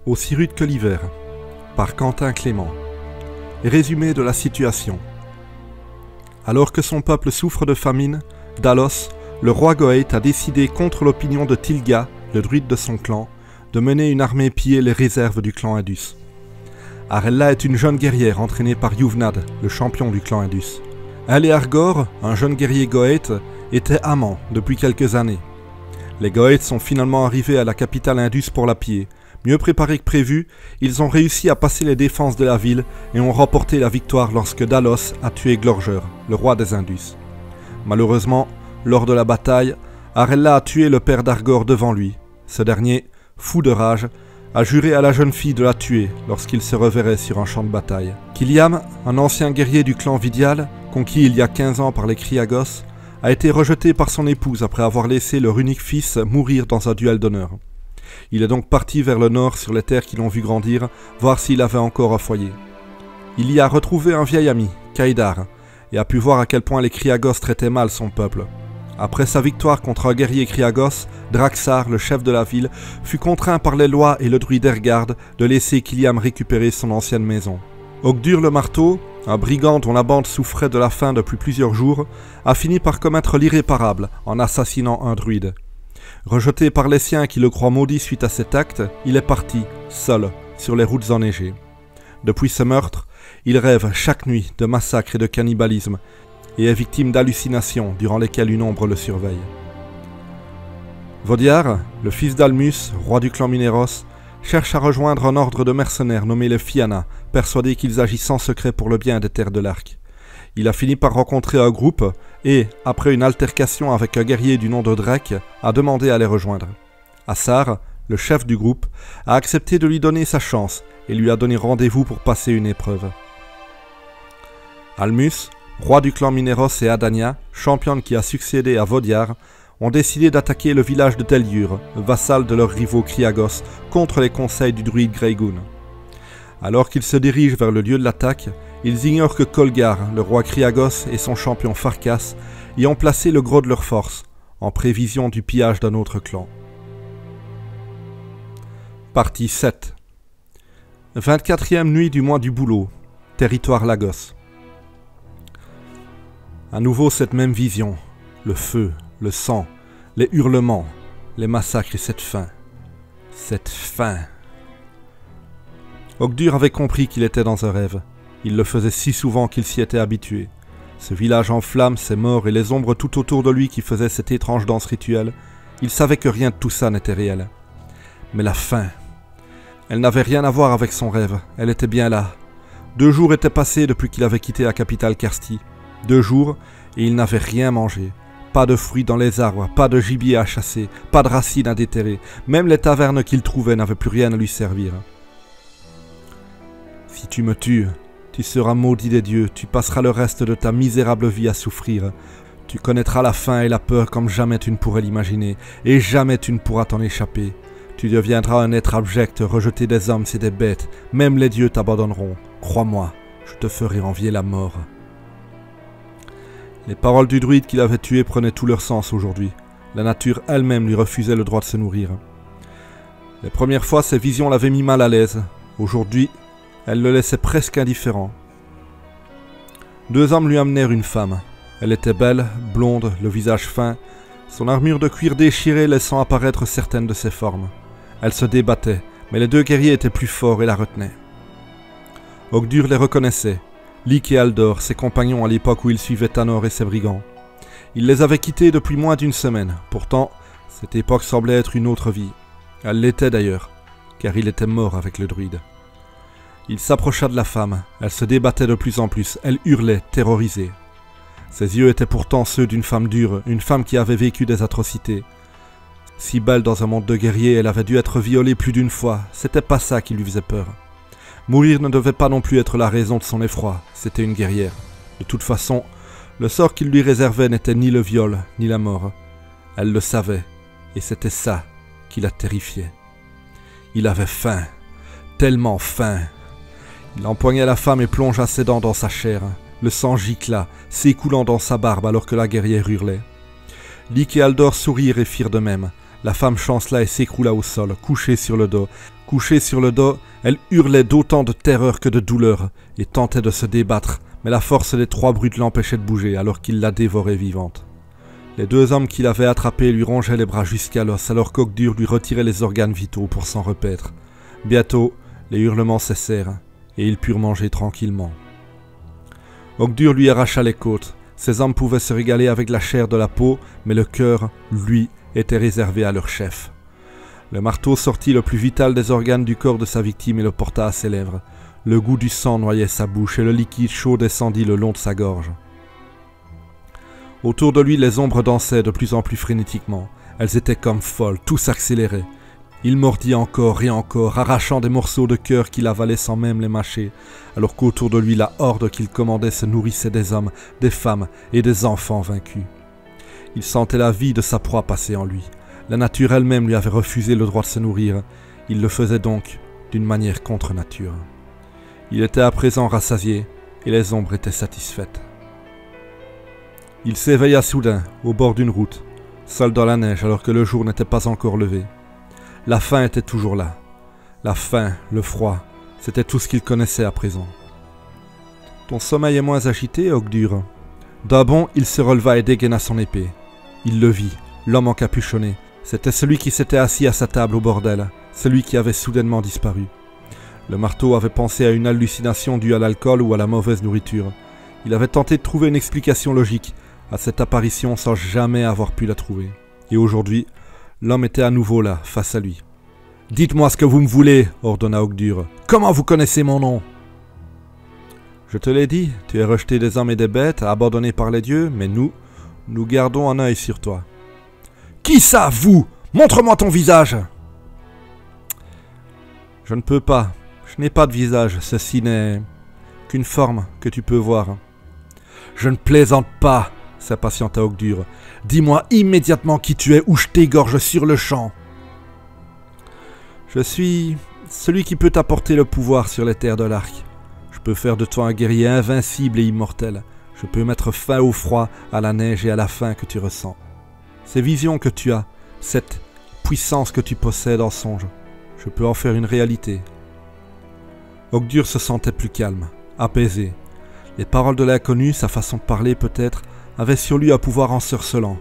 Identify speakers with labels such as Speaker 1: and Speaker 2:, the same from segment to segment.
Speaker 1: Aussi rude que l'hiver, par Quentin Clément. Résumé de la situation. Alors que son peuple souffre de famine, Dalos, le roi Goëth a décidé contre l'opinion de Tilga, le druide de son clan, de mener une armée piller les réserves du clan Indus. Arella est une jeune guerrière entraînée par Yuvnad, le champion du clan Indus. Elle et Argor, un jeune guerrier Goëth, étaient amants depuis quelques années. Les Goëths sont finalement arrivés à la capitale Indus pour la piller. Mieux préparés que prévu, ils ont réussi à passer les défenses de la ville et ont remporté la victoire lorsque Dalos a tué Glorger, le roi des Indus. Malheureusement, lors de la bataille, Arella a tué le père d'Argor devant lui. Ce dernier, fou de rage, a juré à la jeune fille de la tuer lorsqu'il se reverrait sur un champ de bataille. Kiliam, un ancien guerrier du clan Vidial, conquis il y a 15 ans par les Kriagos, a été rejeté par son épouse après avoir laissé leur unique fils mourir dans un duel d'honneur. Il est donc parti vers le nord sur les terres qui l'ont vu grandir, voir s'il avait encore un foyer. Il y a retrouvé un vieil ami, Kaïdar, et a pu voir à quel point les Kriagos traitaient mal son peuple. Après sa victoire contre un guerrier Kriagos, Draxar, le chef de la ville, fut contraint par les lois et le druide Ergard de laisser Kiliam récupérer son ancienne maison. Ogdur le marteau, un brigand dont la bande souffrait de la faim depuis plusieurs jours, a fini par commettre l'irréparable en assassinant un druide. Rejeté par les siens qui le croient maudit suite à cet acte, il est parti, seul, sur les routes enneigées. Depuis ce meurtre, il rêve chaque nuit de massacres et de cannibalisme, et est victime d'hallucinations durant lesquelles une ombre le surveille. Vodiar, le fils d'Almus, roi du clan Mineros, cherche à rejoindre un ordre de mercenaires nommé les Fianna, persuadés qu'ils agissent en secret pour le bien des terres de l'Arc. Il a fini par rencontrer un groupe et, après une altercation avec un guerrier du nom de Drake, a demandé à les rejoindre. Assar, le chef du groupe, a accepté de lui donner sa chance et lui a donné rendez-vous pour passer une épreuve. Almus, roi du clan Mineros et Adania, championne qui a succédé à Vodiar, ont décidé d'attaquer le village de Teliur, vassal de leurs rivaux Kriagos, contre les conseils du druide Greygun. Alors qu'ils se dirigent vers le lieu de l'attaque, ils ignorent que Kolgar, le roi Kriagos et son champion Farkas y ont placé le gros de leur force, en prévision du pillage d'un autre clan. Partie 7. 24e nuit du mois du Bouleau, territoire Lagos. À nouveau cette même vision, le feu, le sang, les hurlements, les massacres et cette faim. Cette faim. Ogdur avait compris qu'il était dans un rêve. Il le faisait si souvent qu'il s'y était habitué. Ce village en flammes, ses morts et les ombres tout autour de lui qui faisaient cette étrange danse rituelle, il savait que rien de tout ça n'était réel. Mais la faim, elle n'avait rien à voir avec son rêve, elle était bien là. 2 jours étaient passés depuis qu'il avait quitté la capitale Karsti. 2 jours, et il n'avait rien mangé. Pas de fruits dans les arbres, pas de gibier à chasser, pas de racines à déterrer. Même les tavernes qu'il trouvait n'avaient plus rien à lui servir. Si tu me tues, tu seras maudit des dieux, tu passeras le reste de ta misérable vie à souffrir. Tu connaîtras la faim et la peur comme jamais tu ne pourrais l'imaginer, et jamais tu ne pourras t'en échapper. Tu deviendras un être abject, rejeté des hommes et des bêtes, même les dieux t'abandonneront. Crois-moi, je te ferai envier la mort. Les paroles du druide qu'il avait tué prenaient tout leur sens aujourd'hui. La nature elle-même lui refusait le droit de se nourrir. Les premières fois, ces visions l'avaient mis mal à l'aise. Aujourd'hui, elle le laissait presque indifférent. 2 hommes lui amenèrent une femme. Elle était belle, blonde, le visage fin, son armure de cuir déchirée laissant apparaître certaines de ses formes. Elle se débattait, mais les 2 guerriers étaient plus forts et la retenaient. Ogdur les reconnaissait. Lik et Aldor, ses compagnons à l'époque où il suivait Tanor et ses brigands. Il les avait quittés depuis moins d'1 semaine. Pourtant, cette époque semblait être une autre vie. Elle l'était d'ailleurs, car il était mort avec le druide. Il s'approcha de la femme. Elle se débattait de plus en plus. Elle hurlait, terrorisée. Ses yeux étaient pourtant ceux d'une femme dure, une femme qui avait vécu des atrocités. Si belle dans un monde de guerriers, elle avait dû être violée plus d'1 fois. C'était pas ça qui lui faisait peur. Mourir ne devait pas non plus être la raison de son effroi, c'était une guerrière. De toute façon, le sort qu'il lui réservait n'était ni le viol, ni la mort. Elle le savait, et c'était ça qui la terrifiait. Il avait faim, tellement faim. Il empoigna la femme et plongea ses dents dans sa chair. Le sang gicla, s'écoulant dans sa barbe alors que la guerrière hurlait. Lik et Aldor sourirent et firent de même. La femme chancela et s'écroula au sol, couchée sur le dos, Couchée sur le dos, elle hurlait d'autant de terreur que de douleur et tentait de se débattre, mais la force des 3 brutes l'empêchait de bouger alors qu'il la dévorait vivante. Les 2 hommes qui l'avaient attrapée lui rongeaient les bras jusqu'à l'os alors qu'Ogdur lui retirait les organes vitaux pour s'en repaître. Bientôt, les hurlements cessèrent et ils purent manger tranquillement. Ogdur lui arracha les côtes. Ces hommes pouvaient se régaler avec la chair de la peau, mais le cœur, lui, était réservé à leur chef. Le marteau sortit le plus vital des organes du corps de sa victime et le porta à ses lèvres. Le goût du sang noyait sa bouche et le liquide chaud descendit le long de sa gorge. Autour de lui, les ombres dansaient de plus en plus frénétiquement. Elles étaient comme folles, tout s'accélérait. Il mordit encore et encore, arrachant des morceaux de cœur qu'il avalait sans même les mâcher, alors qu'autour de lui, la horde qu'il commandait se nourrissait des hommes, des femmes et des enfants vaincus. Il sentait la vie de sa proie passer en lui. La nature elle-même lui avait refusé le droit de se nourrir. Il le faisait donc d'une manière contre nature. Il était à présent rassasié et les ombres étaient satisfaites. Il s'éveilla soudain, au bord d'une route, seul dans la neige alors que le jour n'était pas encore levé. La faim était toujours là. La faim, le froid, c'était tout ce qu'il connaissait à présent. Ton sommeil est moins agité, Ogdur. D'un bond, il se releva et dégaina son épée. Il le vit, l'homme encapuchonné. C'était celui qui s'était assis à sa table au bordel, celui qui avait soudainement disparu. Le marteau avait pensé à une hallucination due à l'alcool ou à la mauvaise nourriture. Il avait tenté de trouver une explication logique à cette apparition sans jamais avoir pu la trouver. Et aujourd'hui, l'homme était à nouveau là, face à lui. « Dites-moi ce que vous me voulez, » ordonna Ogdur. « Comment vous connaissez mon nom ?»« Je te l'ai dit, tu es rejeté des hommes et des bêtes, abandonné par les dieux, mais nous gardons un œil sur toi. »« Qui ça, vous ? Montre-moi ton visage !»« Je ne peux pas. Je n'ai pas de visage. Ceci n'est qu'une forme que tu peux voir. »« Je ne plaisante pas, » s'impatienta Ogdur. « Dis-moi immédiatement qui tu es ou je t'égorge sur le champ. »« Je suis celui qui peut t'apporter le pouvoir sur les terres de l'Arc. Je peux faire de toi un guerrier invincible et immortel. Je peux mettre fin au froid, à la neige et à la faim que tu ressens. Ces visions que tu as, cette puissance que tu possèdes en songe, je peux en faire une réalité. » Ogdur se sentait plus calme, apaisé. Les paroles de l'inconnu, sa façon de parler peut-être, avaient sur lui un pouvoir ensorcelant,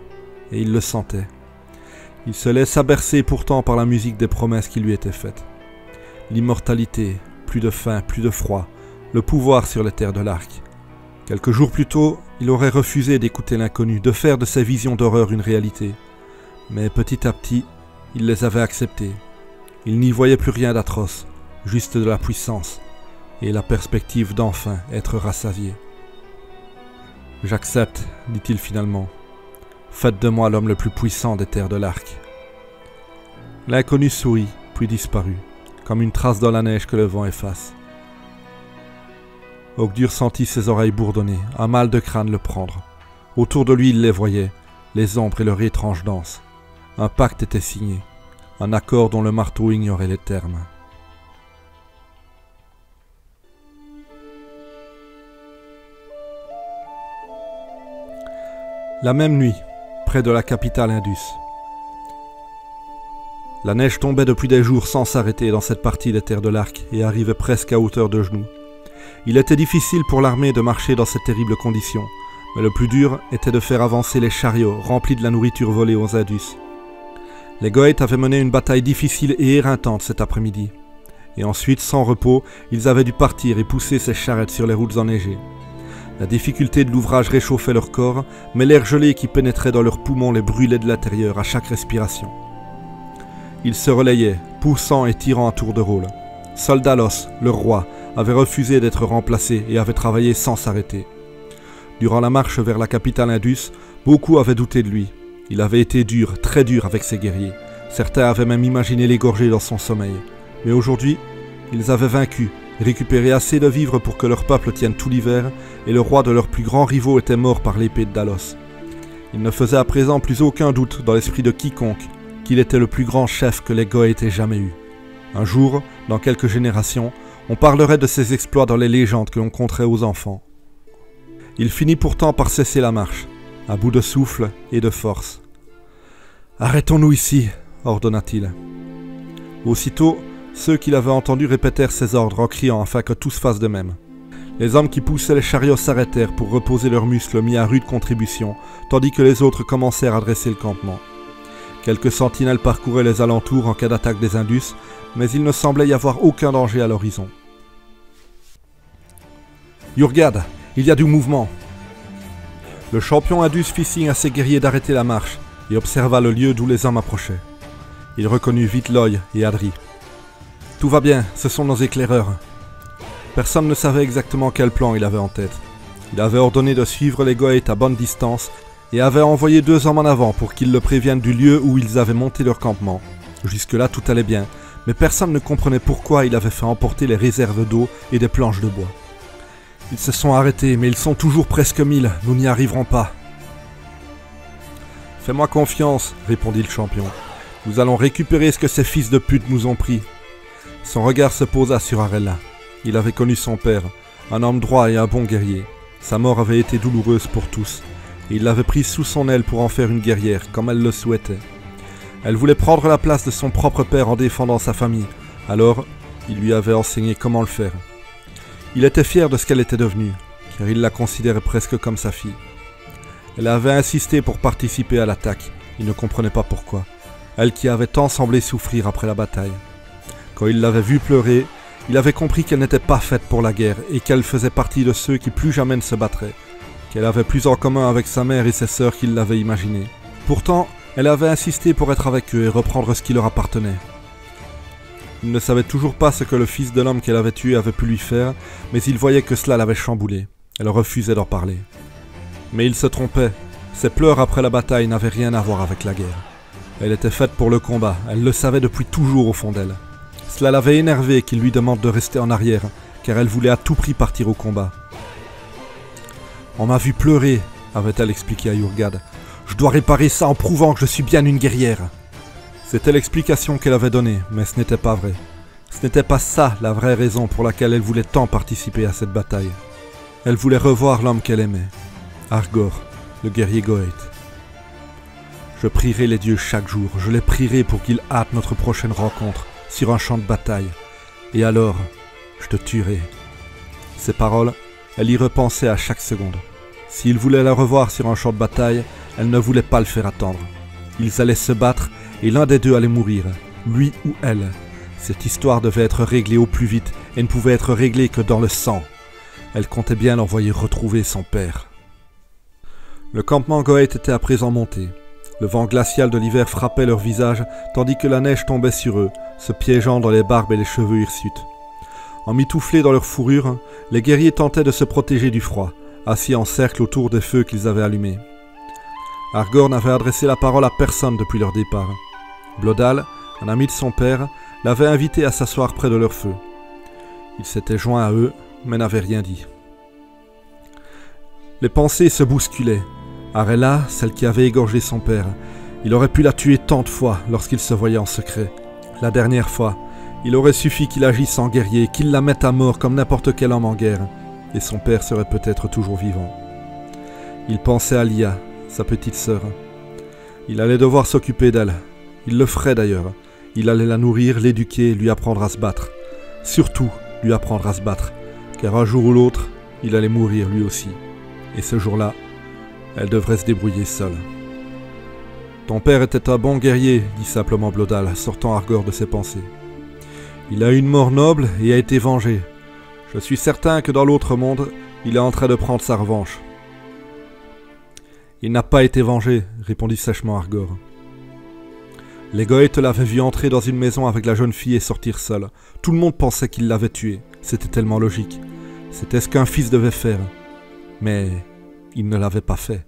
Speaker 1: et il le sentait. Il se laissa bercer pourtant par la musique des promesses qui lui étaient faites. L'immortalité, plus de faim, plus de froid, le pouvoir sur les terres de l'Arc. Quelques jours plus tôt, il aurait refusé d'écouter l'inconnu, de faire de ses visions d'horreur une réalité. Mais petit à petit, il les avait acceptées. Il n'y voyait plus rien d'atroce, juste de la puissance, et la perspective d'enfin être rassasié. « J'accepte, dit-il finalement. Faites de moi l'homme le plus puissant des terres de l'Arc. » L'inconnu sourit, puis disparut, comme une trace dans la neige que le vent efface. Ogdur sentit ses oreilles bourdonner, un mal de crâne le prendre. Autour de lui, il les voyait, les ombres et leur étrange danse. Un pacte était signé, un accord dont le marteau ignorait les termes. La même nuit, près de la capitale Indus. La neige tombait depuis des jours sans s'arrêter dans cette partie des terres de l'Arc et arrivait presque à hauteur de genoux. Il était difficile pour l'armée de marcher dans ces terribles conditions, mais le plus dur était de faire avancer les chariots remplis de la nourriture volée aux Indus. Les Goëtes avaient mené une bataille difficile et éreintante cet après-midi. Et ensuite, sans repos, ils avaient dû partir et pousser ces charrettes sur les routes enneigées. La difficulté de l'ouvrage réchauffait leur corps, mais l'air gelé qui pénétrait dans leurs poumons les brûlait de l'intérieur à chaque respiration. Ils se relayaient, poussant et tirant à tour de rôle. Seul Dalos, leur roi, avait refusé d'être remplacé et avait travaillé sans s'arrêter. Durant la marche vers la capitale Indus, beaucoup avaient douté de lui. Il avait été dur, très dur avec ses guerriers. Certains avaient même imaginé l'égorger dans son sommeil. Mais aujourd'hui, ils avaient vaincu, récupéré assez de vivres pour que leur peuple tienne tout l'hiver, et le roi de leurs plus grands rivaux était mort par l'épée de Dalos. Il ne faisait à présent plus aucun doute dans l'esprit de quiconque qu'il était le plus grand chef que les Goëtes aient jamais eu. Un jour, dans quelques générations, on parlerait de ses exploits dans les légendes que l'on conterait aux enfants. Il finit pourtant par cesser la marche, à bout de souffle et de force. « Arrêtons-nous ici » ordonna-t-il. Aussitôt, Ceux qui l'avaient entendu répétèrent ses ordres en criant afin que tout se fasse de même. Les hommes qui poussaient les chariots s'arrêtèrent pour reposer leurs muscles mis à rude contribution, tandis que les autres commencèrent à dresser le campement. Quelques sentinelles parcouraient les alentours en cas d'attaque des Indus, mais il ne semblait y avoir aucun danger à l'horizon. « Yurgad, il y a du mouvement !» Le champion Indus fit signe à ses guerriers d'arrêter la marche et observa le lieu d'où les hommes approchaient. Il reconnut vite Loy et Adri. « Tout va bien, ce sont nos éclaireurs. » Personne ne savait exactement quel plan il avait en tête. Il avait ordonné de suivre les Goëts à bonne distance et avait envoyé 2 hommes en avant pour qu'ils le préviennent du lieu où ils avaient monté leur campement. Jusque-là, tout allait bien, mais personne ne comprenait pourquoi il avait fait emporter les réserves d'eau et des planches de bois. « Ils se sont arrêtés, mais ils sont toujours presque 1000, nous n'y arriverons pas. »« Fais-moi confiance, » répondit le champion. « Nous allons récupérer ce que ces fils de pute nous ont pris. » Son regard se posa sur Arella. Il avait connu son père, un homme droit et un bon guerrier. Sa mort avait été douloureuse pour tous, et il l'avait prise sous son aile pour en faire une guerrière, comme elle le souhaitait. Elle voulait prendre la place de son propre père en défendant sa famille, alors il lui avait enseigné comment le faire. Il était fier de ce qu'elle était devenue, car il la considérait presque comme sa fille. Elle avait insisté pour participer à l'attaque, il ne comprenait pas pourquoi, elle qui avait tant semblé souffrir après la bataille. Quand il l'avait vue pleurer, il avait compris qu'elle n'était pas faite pour la guerre et qu'elle faisait partie de ceux qui plus jamais ne se battraient, qu'elle avait plus en commun avec sa mère et ses sœurs qu'il l'avait imaginé. Pourtant, elle avait insisté pour être avec eux et reprendre ce qui leur appartenait. Il ne savait toujours pas ce que le fils de l'homme qu'elle avait tué avait pu lui faire, mais il voyait que cela l'avait chamboulé. Elle refusait d'en parler. Mais il se trompait. Ses pleurs après la bataille n'avaient rien à voir avec la guerre. Elle était faite pour le combat, elle le savait depuis toujours au fond d'elle. Cela l'avait énervé qu'il lui demande de rester en arrière, car elle voulait à tout prix partir au combat. « On m'a vu pleurer, » avait-elle expliqué à Yurgad. « Je dois réparer ça en prouvant que je suis bien une guerrière. » C'était l'explication qu'elle avait donnée, mais ce n'était pas vrai. Ce n'était pas ça la vraie raison pour laquelle elle voulait tant participer à cette bataille. Elle voulait revoir l'homme qu'elle aimait, Argor, le guerrier Goëth. Je prierai les dieux chaque jour, je les prierai pour qu'ils hâtent notre prochaine rencontre sur un champ de bataille, et alors, je te tuerai. Ces paroles, elle y repensait à chaque seconde. S'il voulait la revoir sur un champ de bataille, elle ne voulait pas le faire attendre. Ils allaient se battre, et l'un des deux allait mourir, lui ou elle. Cette histoire devait être réglée au plus vite, et ne pouvait être réglée que dans le sang. Elle comptait bien l'envoyer retrouver son père. Le campement Goëth était à présent monté. Le vent glacial de l'hiver frappait leur visage, tandis que la neige tombait sur eux, se piégeant dans les barbes et les cheveux hirsutes. Emmitouflés dans leur fourrure, les guerriers tentaient de se protéger du froid, assis en cercle autour des feux qu'ils avaient allumés. Argor n'avait adressé la parole à personne depuis leur départ. Blodal, un ami de son père, l'avait invité à s'asseoir près de leur feu. Il s'était joint à eux, mais n'avait rien dit. Les pensées se bousculaient. Arella, celle qui avait égorgé son père, il aurait pu la tuer tant de fois lorsqu'il se voyait en secret. La dernière fois, il aurait suffi qu'il agisse en guerrier, qu'il la mette à mort comme n'importe quel homme en guerre, et son père serait peut-être toujours vivant. Il pensait à Lia, sa petite sœur. Il allait devoir s'occuper d'elle. Il le ferait d'ailleurs. Il allait la nourrir, l'éduquer, lui apprendre à se battre. Surtout, lui apprendre à se battre, car un jour ou l'autre, il allait mourir lui aussi. Et ce jour-là, elle devrait se débrouiller seule. « Ton père était un bon guerrier, » dit simplement Blodal, sortant Argor de ses pensées. « Il a eu une mort noble et a été vengé. Je suis certain que dans l'autre monde, il est en train de prendre sa revanche. »« Il n'a pas été vengé, » répondit sèchement Argor. Les Goëth l'avaient vu entrer dans une maison avec la jeune fille et sortir seul. Tout le monde pensait qu'il l'avait tué. C'était tellement logique. C'était ce qu'un fils devait faire. Mais il ne l'avait pas fait.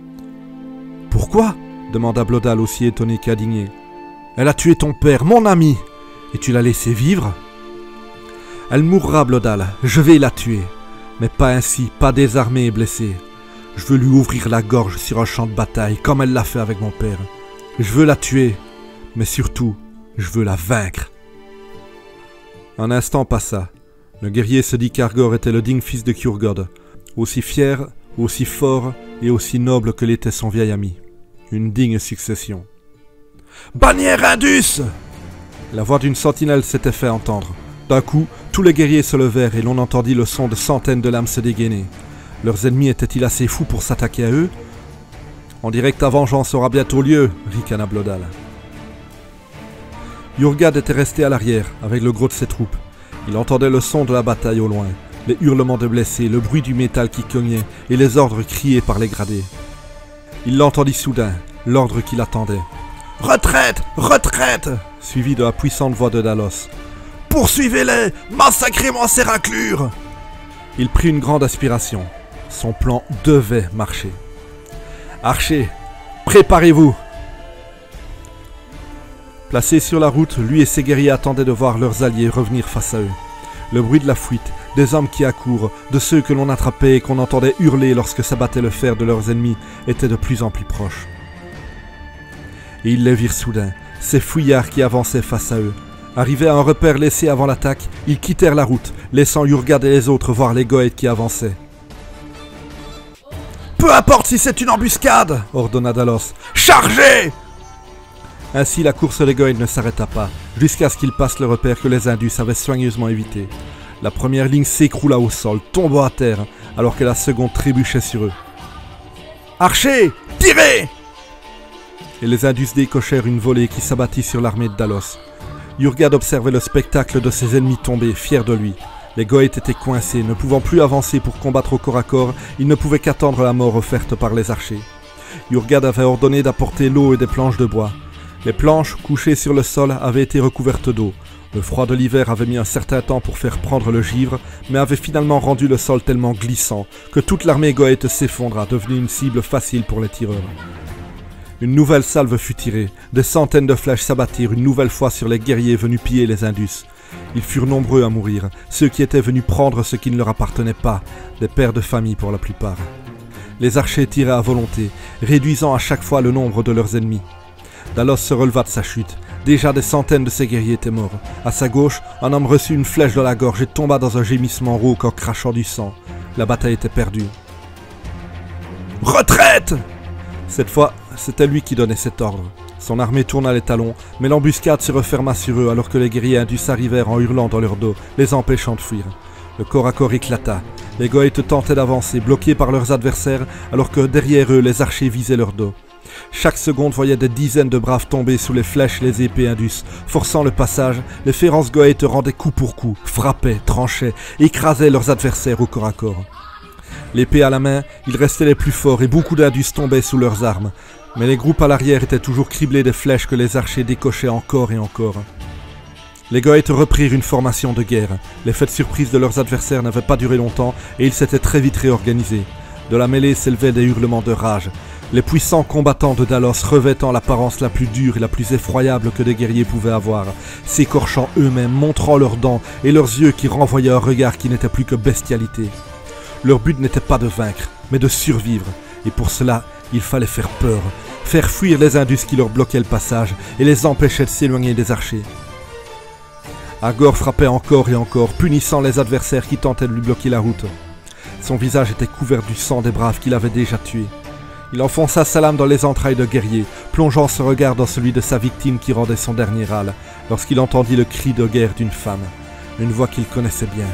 Speaker 1: « Pourquoi ?» demanda Blodal aussi étonné qu'indigné. « Elle a tué ton père, mon ami, et tu l'as laissé vivre ?»« Elle mourra, Blodal, je vais la tuer. Mais pas ainsi, pas désarmée et blessée. Je veux lui ouvrir la gorge sur un champ de bataille, comme elle l'a fait avec mon père. Je veux la tuer, mais surtout, je veux la vaincre. » Un instant passa. Le guerrier se dit qu'Argor était le digne fils de Kjurgod, aussi fier, aussi fort et aussi noble que l'était son vieil ami. Une digne succession. « Bannière Indus !» La voix d'une sentinelle s'était fait entendre. D'un coup, tous les guerriers se levèrent et l'on entendit le son de centaines de lames se dégainer. Leurs ennemis étaient-ils assez fous pour s'attaquer à eux? On dirait que ta vengeance aura bientôt lieu, ricana Blodal. Jurgad était resté à l'arrière, avec le gros de ses troupes. Il entendait le son de la bataille au loin, les hurlements de blessés, le bruit du métal qui cognait et les ordres criés par les gradés. Il l'entendit soudain, l'ordre qu'il attendait. « Retraite! Retraite !» suivi de la puissante voix de Dalos. « Poursuivez-les! Massacrez-moi ces raclures !» Il prit une grande aspiration. Son plan devait marcher. « Archers, préparez-vous !» Placés sur la route, lui et ses guerriers attendaient de voir leurs alliés revenir face à eux. Le bruit de la fuite, des hommes qui accourent, de ceux que l'on attrapait et qu'on entendait hurler lorsque s'abattait le fer de leurs ennemis, était de plus en plus proche. Et ils les virent soudain, ces fouillards qui avançaient face à eux. Arrivés à un repère laissé avant l'attaque, ils quittèrent la route, laissant Jurgad et les autres voir les goëttes qui avançaient. « Peu importe si c'est une embuscade !» ordonna Dalos. « Chargez !» Ainsi la course des goëttes ne s'arrêta pas, jusqu'à ce qu'ils passent le repère que les Indus avaient soigneusement évité. La première ligne s'écroula au sol, tombant à terre, alors que la seconde trébuchait sur eux. « Archers, tirez !» Et les Indus décochèrent une volée qui s'abattit sur l'armée de Dalos. Jurgad observait le spectacle de ses ennemis tombés, fiers de lui. Les goëttes étaient coincés, ne pouvant plus avancer pour combattre au corps à corps, ils ne pouvaient qu'attendre la mort offerte par les archers. Jurgad avait ordonné d'apporter l'eau et des planches de bois. Les planches, couchées sur le sol, avaient été recouvertes d'eau. Le froid de l'hiver avait mis un certain temps pour faire prendre le givre, mais avait finalement rendu le sol tellement glissant que toute l'armée goëtte s'effondra, devenue une cible facile pour les tireurs. Une nouvelle salve fut tirée, des centaines de flèches s'abattirent une nouvelle fois sur les guerriers venus piller les Indus. Ils furent nombreux à mourir, ceux qui étaient venus prendre ce qui ne leur appartenait pas, des pères de famille pour la plupart. Les archers tiraient à volonté, réduisant à chaque fois le nombre de leurs ennemis. Dalos se releva de sa chute. Déjà des centaines de ses guerriers étaient morts. À sa gauche, un homme reçut une flèche dans la gorge et tomba dans un gémissement rauque en crachant du sang. La bataille était perdue. « Retraite !» Cette fois, c'était lui qui donnait cet ordre. Son armée tourna les talons, mais l'embuscade se referma sur eux alors que les guerriers indus arrivèrent en hurlant dans leur dos, les empêchant de fuir. Le corps à corps éclata. Les goëttes tentaient d'avancer, bloqués par leurs adversaires, alors que derrière eux, les archers visaient leur dos. Chaque seconde voyait des dizaines de braves tomber sous les flèches et les épées indus. Forçant le passage, les féroces goëttes rendaient coup pour coup, frappaient, tranchaient, écrasaient leurs adversaires au corps à corps. L'épée à la main, ils restaient les plus forts et beaucoup d'indus tombaient sous leurs armes. Mais les groupes à l'arrière étaient toujours criblés des flèches que les archers décochaient encore et encore. Les goëttes reprirent une formation de guerre. L'effet de surprise de leurs adversaires n'avait pas duré longtemps et ils s'étaient très vite réorganisés. De la mêlée s'élevaient des hurlements de rage. Les puissants combattants de Dalos revêtant l'apparence la plus dure et la plus effroyable que des guerriers pouvaient avoir, s'écorchant eux-mêmes, montrant leurs dents et leurs yeux qui renvoyaient un regard qui n'était plus que bestialité. Leur but n'était pas de vaincre, mais de survivre, et pour cela, il fallait faire peur, faire fuir les Indus qui leur bloquaient le passage et les empêchaient de s'éloigner des archers. Argor frappait encore et encore, punissant les adversaires qui tentaient de lui bloquer la route. Son visage était couvert du sang des braves qu'il avait déjà tués. Il enfonça sa lame dans les entrailles de guerrier, plongeant ce regard dans celui de sa victime qui rendait son dernier râle, lorsqu'il entendit le cri de guerre d'une femme, une voix qu'il connaissait bien.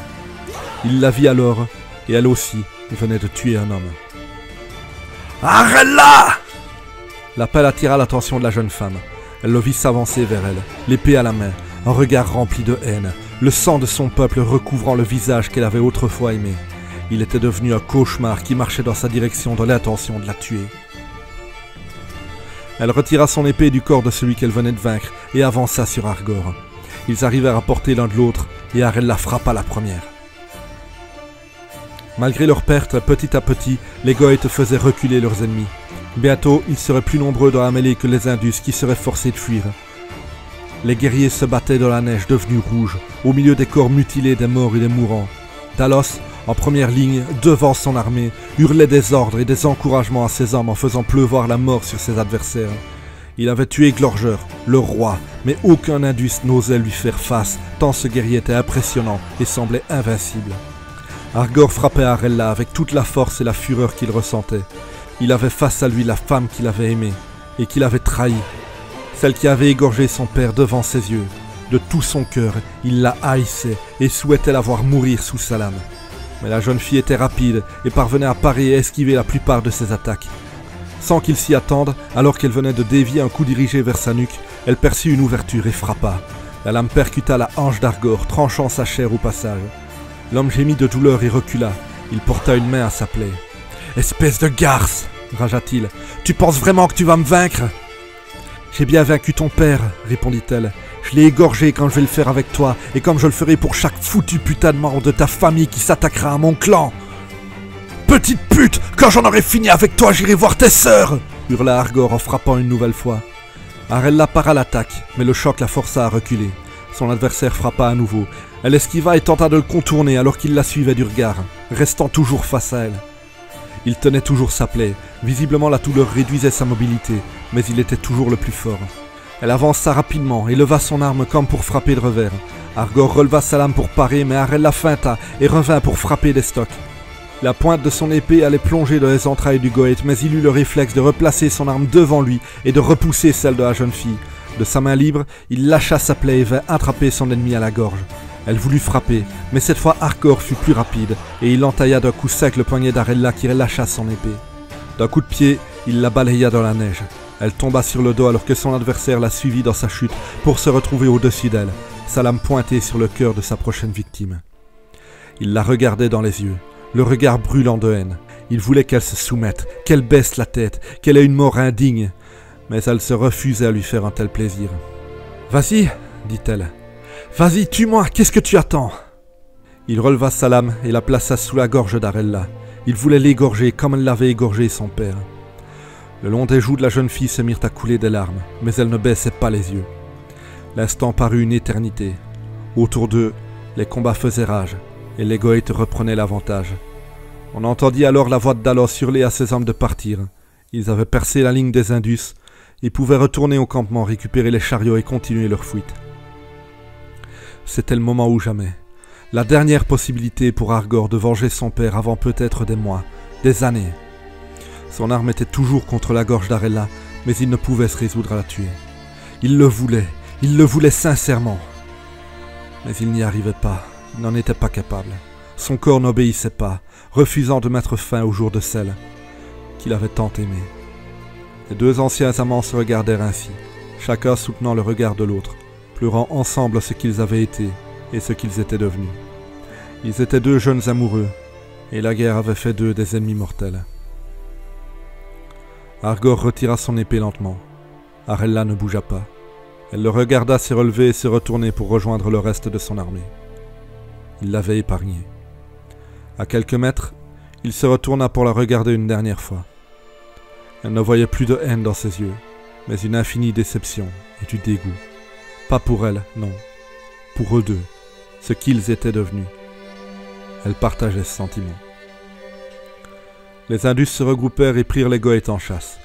Speaker 1: Il la vit alors, et elle aussi venait de tuer un homme. « Arrête-la !» L'appel attira l'attention de la jeune femme. Elle le vit s'avancer vers elle, l'épée à la main, un regard rempli de haine, le sang de son peuple recouvrant le visage qu'elle avait autrefois aimé. Il était devenu un cauchemar qui marchait dans sa direction dans l'intention de la tuer. Elle retira son épée du corps de celui qu'elle venait de vaincre et avança sur Argor. Ils arrivèrent à portée l'un de l'autre et Arel la frappa la première. Malgré leurs pertes, petit à petit, les goëttes faisaient reculer leurs ennemis. Bientôt, ils seraient plus nombreux dans la mêlée que les Indus qui seraient forcés de fuir. Les guerriers se battaient dans la neige devenue rouge, au milieu des corps mutilés des morts et des mourants. Dalos, en première ligne, devant son armée, hurlait des ordres et des encouragements à ses hommes en faisant pleuvoir la mort sur ses adversaires. Il avait tué Glorger, le roi, mais aucun Indus n'osait lui faire face, tant ce guerrier était impressionnant et semblait invincible. Argor frappait Arella avec toute la force et la fureur qu'il ressentait. Il avait face à lui la femme qu'il avait aimée et qu'il avait trahie, celle qui avait égorgé son père devant ses yeux. De tout son cœur, il la haïssait et souhaitait la voir mourir sous sa lame. Mais la jeune fille était rapide et parvenait à parer et esquiver la plupart de ses attaques. Sans qu'il s'y attende, alors qu'elle venait de dévier un coup dirigé vers sa nuque, elle perçut une ouverture et frappa. La lame percuta la hanche d'Argor, tranchant sa chair au passage. L'homme gémit de douleur et recula. Il porta une main à sa plaie. « Espèce de garce !» ragea-t-il. « Tu penses vraiment que tu vas me vaincre ?»« J'ai bien vaincu ton père, » répondit-elle. « Je l'ai égorgé quand je vais le faire avec toi, et comme je le ferai pour chaque foutu putain de membre de ta famille qui s'attaquera à mon clan. »« Petite pute, quand j'en aurai fini avec toi, j'irai voir tes sœurs !» hurla Argor en frappant une nouvelle fois. Arella part à l'attaque, mais le choc la força à reculer. Son adversaire frappa à nouveau. Elle esquiva et tenta de le contourner alors qu'il la suivait du regard, restant toujours face à elle. Il tenait toujours sa plaie. Visiblement la douleur réduisait sa mobilité, mais il était toujours le plus fort. Elle avança rapidement et leva son arme comme pour frapper de revers. Argor releva sa lame pour parer, mais Arella feinta et revint pour frapper des stocks. La pointe de son épée allait plonger dans les entrailles du Goëth, mais il eut le réflexe de replacer son arme devant lui et de repousser celle de la jeune fille. De sa main libre, il lâcha sa plaie et vint attraper son ennemi à la gorge. Elle voulut frapper, mais cette fois Argor fut plus rapide, et il entailla d'un coup sec le poignet d'Arella qui relâcha son épée. D'un coup de pied, il la balaya dans la neige. Elle tomba sur le dos alors que son adversaire la suivit dans sa chute pour se retrouver au-dessus d'elle, sa lame pointée sur le cœur de sa prochaine victime. Il la regardait dans les yeux, le regard brûlant de haine. Il voulait qu'elle se soumette, qu'elle baisse la tête, qu'elle ait une mort indigne, mais elle se refusait à lui faire un tel plaisir. « Vas-y, dit-elle. Vas-y, tue-moi, qu'est-ce que tu attends ?» Il releva sa lame et la plaça sous la gorge d'Arella. Il voulait l'égorger comme elle l'avait égorgé son père. Le long des joues de la jeune fille se mirent à couler des larmes, mais elle ne baissait pas les yeux. L'instant parut une éternité. Autour d'eux, les combats faisaient rage, et les Goëth reprenaient l'avantage. On entendit alors la voix de Dalos hurler à ses hommes de partir. Ils avaient percé la ligne des Indus, et pouvaient retourner au campement, récupérer les chariots et continuer leur fuite. C'était le moment ou jamais. La dernière possibilité pour Argor de venger son père avant peut-être des mois, des années. Son arme était toujours contre la gorge d'Arella, mais il ne pouvait se résoudre à la tuer. Il le voulait sincèrement. Mais il n'y arrivait pas, il n'en était pas capable. Son corps n'obéissait pas, refusant de mettre fin au jour de celle qu'il avait tant aimé. Les deux anciens amants se regardèrent ainsi, chacun soutenant le regard de l'autre, pleurant ensemble ce qu'ils avaient été et ce qu'ils étaient devenus. Ils étaient deux jeunes amoureux, et la guerre avait fait d'eux des ennemis mortels. Argor retira son épée lentement. Arella ne bougea pas. Elle le regarda se relever et se retourner pour rejoindre le reste de son armée. Il l'avait épargnée. À quelques mètres, il se retourna pour la regarder une dernière fois. Elle ne voyait plus de haine dans ses yeux, mais une infinie déception et du dégoût. Pas pour elle, non. Pour eux deux, ce qu'ils étaient devenus. Elle partageait ce sentiment. Les Indus se regroupèrent et prirent les Goëth en chasse.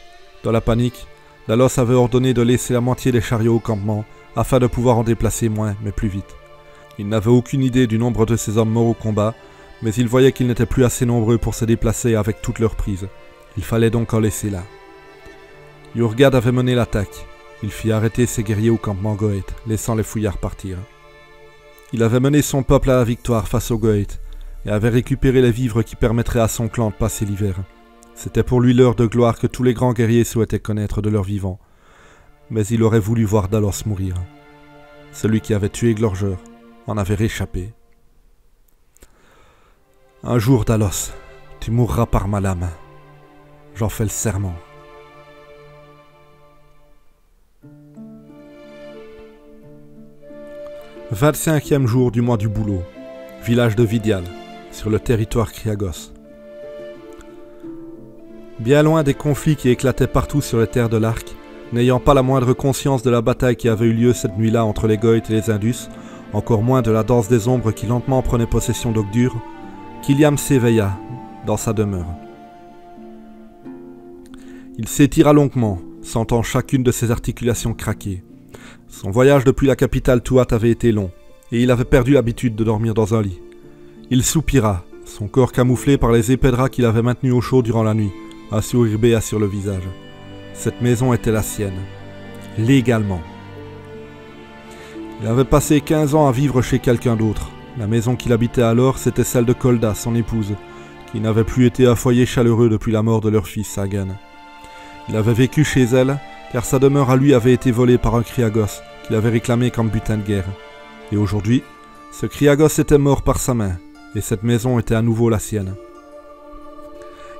Speaker 1: Dans la panique, Dalos avait ordonné de laisser la moitié des chariots au campement afin de pouvoir en déplacer moins, mais plus vite. Il n'avait aucune idée du nombre de ses hommes morts au combat, mais il voyait qu'ils n'étaient plus assez nombreux pour se déplacer avec toute leur prise. Il fallait donc en laisser là. Yurgad avait mené l'attaque. Il fit arrêter ses guerriers au campement Goëth, laissant les fouillards partir. Il avait mené son peuple à la victoire face aux Goëth, et avait récupéré les vivres qui permettraient à son clan de passer l'hiver. C'était pour lui l'heure de gloire que tous les grands guerriers souhaitaient connaître de leur vivant. Mais il aurait voulu voir Dalos mourir. Celui qui avait tué Glorgeur en avait réchappé. Un jour, Dalos, tu mourras par ma lame. J'en fais le serment. « 25e jour du mois du Bouleau, village de Vidial, sur le territoire Kriagos. Bien loin des conflits qui éclataient partout sur les terres de l'Arc, n'ayant pas la moindre conscience de la bataille qui avait eu lieu cette nuit-là entre les Goëth et les Indus, encore moins de la danse des ombres qui lentement prenait possession d'Ogdur, Kiliam s'éveilla dans sa demeure. Il s'étira longuement, sentant chacune de ses articulations craquer. Son voyage depuis la capitale Tuat avait été long, et il avait perdu l'habitude de dormir dans un lit. Il soupira, son corps camouflé par les épais draps qu'il avait maintenus au chaud durant la nuit, un sourire béat sur le visage. Cette maison était la sienne, légalement. Il avait passé 15 ans à vivre chez quelqu'un d'autre. La maison qu'il habitait alors, c'était celle de Kolda, son épouse, qui n'avait plus été un foyer chaleureux depuis la mort de leur fils, Hagen. Il avait vécu chez elle, car sa demeure à lui avait été volée par un Kriagos, qu'il avait réclamé comme butin de guerre. Et aujourd'hui, ce Kriagos était mort par sa main, et cette maison était à nouveau la sienne.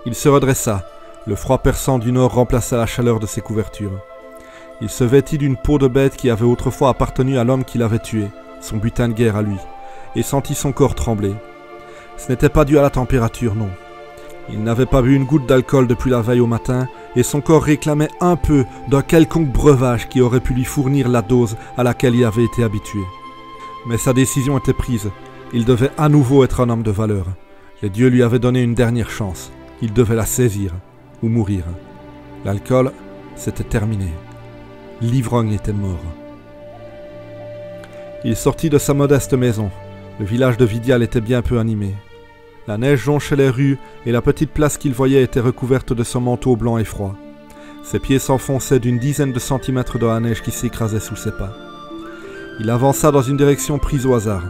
Speaker 1: Il se redressa, le froid perçant du nord remplaça la chaleur de ses couvertures. Il se vêtit d'une peau de bête qui avait autrefois appartenu à l'homme qui l'avait tué, son butin de guerre à lui, et sentit son corps trembler. Ce n'était pas dû à la température, non. Il n'avait pas bu une goutte d'alcool depuis la veille au matin, et son corps réclamait un peu d'un quelconque breuvage qui aurait pu lui fournir la dose à laquelle il avait été habitué. Mais sa décision était prise. Il devait à nouveau être un homme de valeur. Les dieux lui avaient donné une dernière chance. Il devait la saisir, ou mourir. L'alcool, c'était terminé. L'ivrogne était mort. Il sortit de sa modeste maison. Le village de Vidial était bien peu animé. La neige jonchait les rues et la petite place qu'il voyait était recouverte de son manteau blanc et froid. Ses pieds s'enfonçaient d'une dizaine de centimètres dans la neige qui s'écrasait sous ses pas. Il avança dans une direction prise au hasard.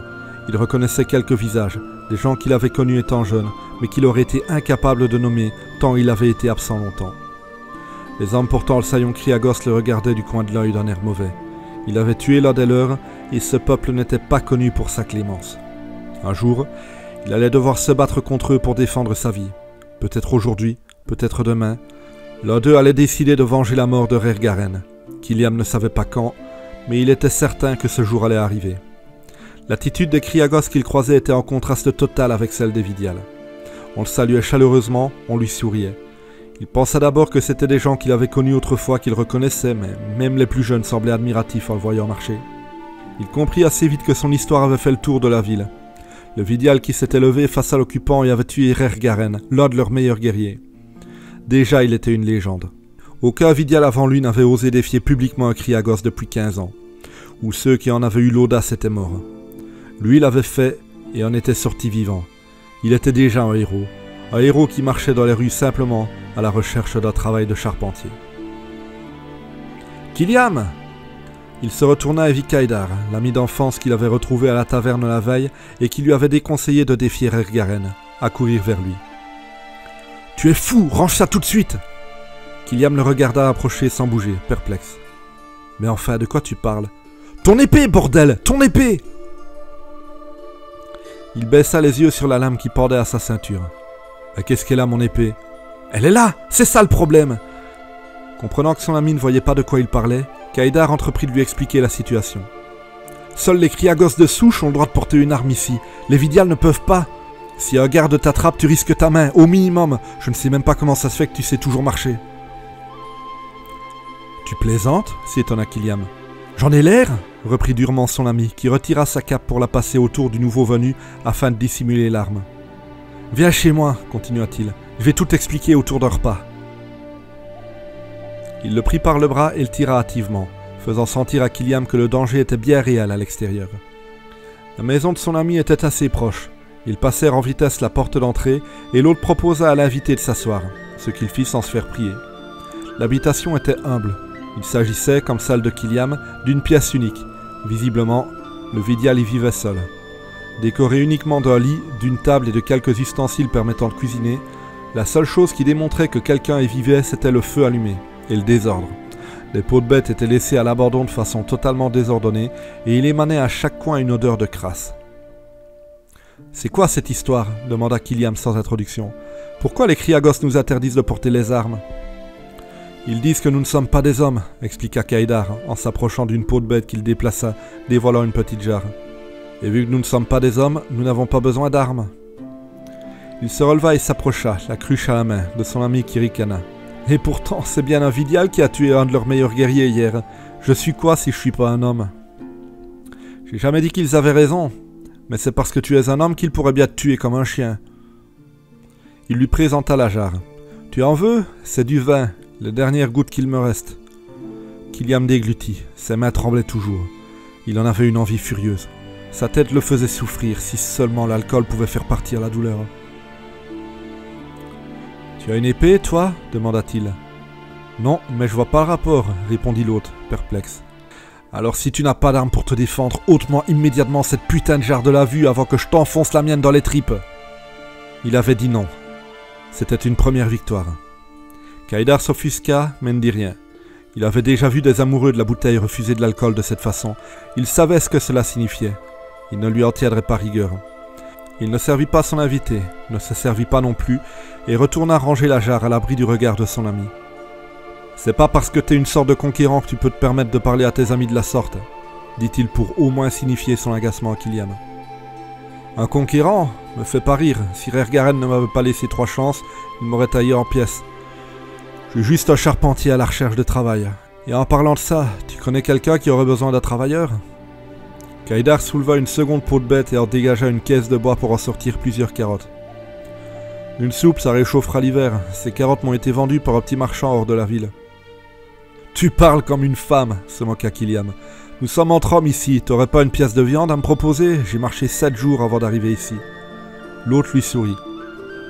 Speaker 1: Il reconnaissait quelques visages, des gens qu'il avait connus étant jeune, mais qu'il aurait été incapable de nommer tant il avait été absent longtemps. Les hommes portant le saillon Kriagos le regardaient du coin de l'œil d'un air mauvais. Il avait tué l'un des leurs, et ce peuple n'était pas connu pour sa clémence. Un jour, il allait devoir se battre contre eux pour défendre sa vie. Peut-être aujourd'hui, peut-être demain. L'un d'eux allait décider de venger la mort de Rergaren. Kiliam ne savait pas quand, mais il était certain que ce jour allait arriver. L'attitude des Kriagos qu'il croisait était en contraste total avec celle des Vidial. On le saluait chaleureusement, on lui souriait. Il pensa d'abord que c'étaient des gens qu'il avait connus autrefois qu'il reconnaissait, mais même les plus jeunes semblaient admiratifs en le voyant marcher. Il comprit assez vite que son histoire avait fait le tour de la ville. Le Vidial qui s'était levé face à l'occupant et avait tué Rergaren, l'un de leurs meilleurs guerriers. Déjà, il était une légende. Aucun Vidial avant lui n'avait osé défier publiquement un Kriagos depuis 15 ans, où ceux qui en avaient eu l'audace étaient morts. Lui l'avait fait et en était sorti vivant. Il était déjà un héros qui marchait dans les rues simplement à la recherche d'un travail de charpentier. « Kiliam !» Il se retourna et vit Kaïdar, l'ami d'enfance qu'il avait retrouvé à la taverne la veille et qui lui avait déconseillé de défier Rergaren, accourir vers lui. « Tu es fou, range ça tout de suite !» Kiliam le regarda approcher sans bouger, perplexe. « Mais enfin, de quoi tu parles ?»« Ton épée, bordel, ton épée !» Il baissa les yeux sur la lame qui pendait à sa ceinture. « Mais qu'est-ce qu'elle a, mon épée ?»« Elle est là, c'est ça le problème !» Comprenant que son ami ne voyait pas de quoi il parlait, Kaïdar entreprit de lui expliquer la situation. « Seuls les Kriagos de souche ont le droit de porter une arme ici. Les Vidial ne peuvent pas. Si un garde t'attrape, tu risques ta main, au minimum. Je ne sais même pas comment ça se fait que tu sais toujours marcher. »« Tu plaisantes ?» s'étonna Kiliam. « J'en ai l'air ?» reprit durement son ami, qui retira sa cape pour la passer autour du nouveau venu afin de dissimuler l'arme. « Viens chez moi, continua-t-il. Je vais tout expliquer autour d'un repas. » Il le prit par le bras et le tira hâtivement, faisant sentir à Kiliam que le danger était bien réel à l'extérieur. La maison de son ami était assez proche. Ils passèrent en vitesse la porte d'entrée et l'autre proposa à l'invité de s'asseoir, ce qu'il fit sans se faire prier. L'habitation était humble. Il s'agissait, comme celle de Kiliam, d'une pièce unique. Visiblement, le Vidial y vivait seul. Décoré uniquement d'un lit, d'une table et de quelques ustensiles permettant de cuisiner, la seule chose qui démontrait que quelqu'un y vivait, c'était le feu allumé et le désordre. Les peaux de bêtes étaient laissées à l'abandon de façon totalement désordonnée et il émanait à chaque coin une odeur de crasse. « C'est quoi cette histoire ?» demanda Kiliam sans introduction. « Pourquoi les Kriagos nous interdisent de porter les armes ?»« Ils disent que nous ne sommes pas des hommes, » expliqua Kaïdar en s'approchant d'une peau de bête qu'il déplaça, dévoilant une petite jarre. « Et vu que nous ne sommes pas des hommes, nous n'avons pas besoin d'armes. » Il se releva et s'approcha, la cruche à la main, de son ami qui ricana. « Et pourtant, c'est bien un Vidial qui a tué un de leurs meilleurs guerriers hier. Je suis quoi si je suis pas un homme ?»« J'ai jamais dit qu'ils avaient raison, mais c'est parce que tu es un homme qu'ils pourraient bien te tuer comme un chien. » Il lui présenta la jarre. « Tu en veux ? C'est du vin, les dernières gouttes qu'il me reste. » Kiliam déglutit, ses mains tremblaient toujours. Il en avait une envie furieuse. Sa tête le faisait souffrir, si seulement l'alcool pouvait faire partir la douleur. « Tu as une épée, toi » demanda-t-il. « Non, mais je vois pas le rapport » répondit l'autre, perplexe. « Alors si tu n'as pas d'arme pour te défendre, ôte-moi immédiatement cette putain de jarre de la vue avant que je t'enfonce la mienne dans les tripes. Il avait dit non. C'était une première victoire. Kaïdar s'offusqua, mais ne dit rien. Il avait déjà vu des amoureux de la bouteille refuser de l'alcool de cette façon. Il savait ce que cela signifiait. Il ne lui en tiendrait pas rigueur. Il ne servit pas son invité, ne se servit pas non plus, et retourna ranger la jarre à l'abri du regard de son ami. C'est pas parce que t'es une sorte de conquérant que tu peux te permettre de parler à tes amis de la sorte, dit-il pour au moins signifier son agacement à Kyliam. Un conquérant me fait pas rire. Si Rergaren ne m'avait pas laissé 3 chances, il m'aurait taillé en pièces. Je suis juste un charpentier à la recherche de travail. Et en parlant de ça, tu connais quelqu'un qui aurait besoin d'un travailleur? Kaïdar souleva une seconde peau de bête et en dégagea une caisse de bois pour en sortir plusieurs carottes. Une soupe, ça réchauffera l'hiver. Ces carottes m'ont été vendues par un petit marchand hors de la ville. Tu parles comme une femme, se moqua Kyliam. Nous sommes entre hommes ici, t'aurais pas une pièce de viande à me proposer? J'ai marché 7 jours avant d'arriver ici. L'autre lui sourit.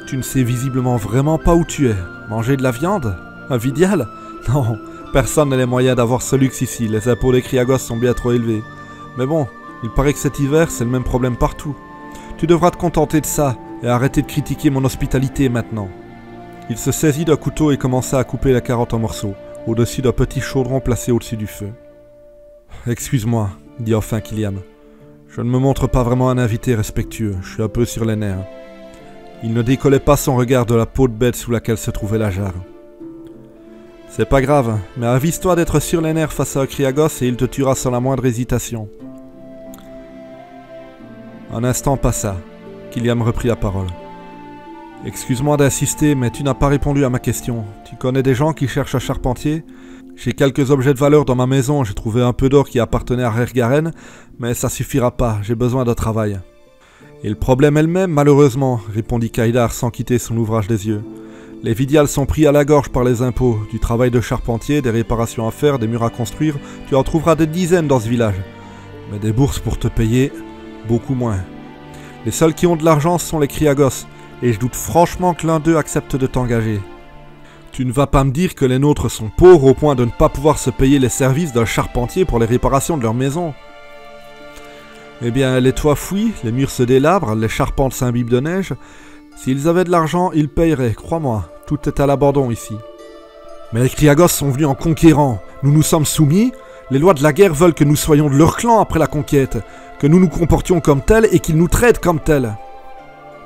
Speaker 1: Tu ne sais visiblement vraiment pas où tu es. Manger de la viande? Un vidial? Non, personne n'a les moyens d'avoir ce luxe ici, les impôts des Kriagos sont bien trop élevés. Mais bon, il paraît que cet hiver, c'est le même problème partout. Tu devras te contenter de ça, et arrêter de critiquer mon hospitalité maintenant. Il se saisit d'un couteau et commença à couper la carotte en morceaux, au-dessus d'un petit chaudron placé au-dessus du feu. « Excuse-moi, » dit enfin Kyliam. « Je ne me montre pas vraiment un invité respectueux, je suis un peu sur les nerfs. » Il ne décollait pas son regard de la peau de bête sous laquelle se trouvait la jarre. « C'est pas grave, mais avise-toi d'être sur les nerfs face à un Kriagos et il te tuera sans la moindre hésitation. » Un instant passa. Kyliam reprit la parole. « Excuse-moi d'insister, mais tu n'as pas répondu à ma question. Tu connais des gens qui cherchent un charpentier ? J'ai quelques objets de valeur dans ma maison, j'ai trouvé un peu d'or qui appartenait à Rergaren, mais ça suffira pas, j'ai besoin de travail. » « Et le problème est le même, malheureusement, » répondit Kaïdar sans quitter son ouvrage des yeux. « Les Vidials sont pris à la gorge par les impôts, du travail de charpentier, des réparations à faire, des murs à construire, tu en trouveras des dizaines dans ce village. Mais des bourses pour te payer, beaucoup moins. Les seuls qui ont de l'argent sont les Kriagos, et je doute franchement que l'un d'eux accepte de t'engager. Tu ne vas pas me dire que les nôtres sont pauvres au point de ne pas pouvoir se payer les services d'un charpentier pour les réparations de leur maison. Eh bien, les toits fouillent, les murs se délabrent, les charpentes s'imbibent de neige. S'ils avaient de l'argent, ils paieraient, crois-moi. Tout est à l'abandon ici. Mais les Kriagos sont venus en conquérant. Nous nous sommes soumis. Les lois de la guerre veulent que nous soyons de leur clan après la conquête, que nous nous comportions comme tels et qu'ils nous traitent comme tels.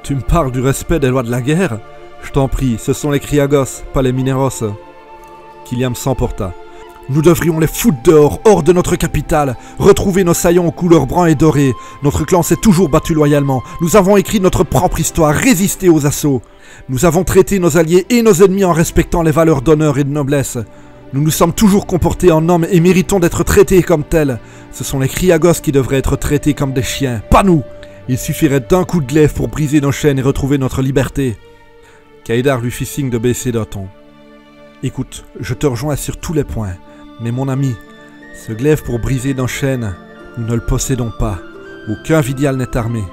Speaker 1: Tu me parles du respect des lois de la guerre? Je t'en prie, ce sont les Kriagos, pas les Mineros. Kyliam s'emporta. Nous devrions les foutre dehors, hors de notre capitale, retrouver nos saillants aux couleurs brun et doré. Notre clan s'est toujours battu loyalement. Nous avons écrit notre propre histoire, résisté aux assauts. Nous avons traité nos alliés et nos ennemis en respectant les valeurs d'honneur et de noblesse. Nous nous sommes toujours comportés en hommes et méritons d'être traités comme tels. Ce sont les Kriagos qui devraient être traités comme des chiens, pas nous. Il suffirait d'un coup de glaive pour briser nos chaînes et retrouver notre liberté. Kaïdar lui fit signe de baisser d'un ton. Écoute, je te rejoins sur tous les points. Mais mon ami, ce glaive pour briser nos chaînes, nous ne le possédons pas. Aucun Vidial n'est armé.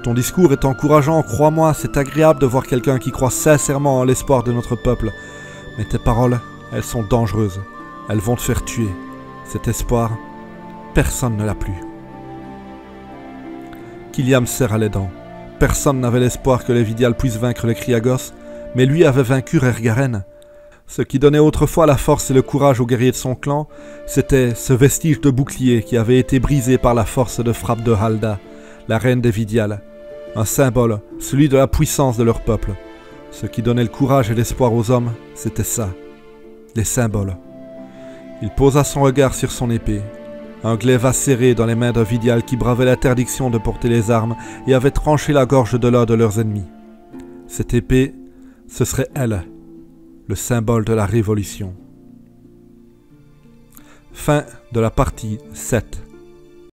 Speaker 1: Ton discours est encourageant, crois-moi, c'est agréable de voir quelqu'un qui croit sincèrement en l'espoir de notre peuple. Mais tes paroles, elles sont dangereuses. Elles vont te faire tuer. Cet espoir, personne ne l'a plus. Kyliam serra les dents. Personne n'avait l'espoir que les Vidial puissent vaincre les Kriagos, mais lui avait vaincu Rergaren. Ce qui donnait autrefois la force et le courage aux guerriers de son clan, c'était ce vestige de bouclier qui avait été brisé par la force de frappe de Halda, la reine des Vidial. Un symbole, celui de la puissance de leur peuple. Ce qui donnait le courage et l'espoir aux hommes, c'était ça, les symboles. Il posa son regard sur son épée, un glaive acéré dans les mains d'un Vidial qui bravait l'interdiction de porter les armes et avait tranché la gorge de l'un de leurs ennemis. Cette épée, ce serait elle, le symbole de la révolution. Fin de la partie 7.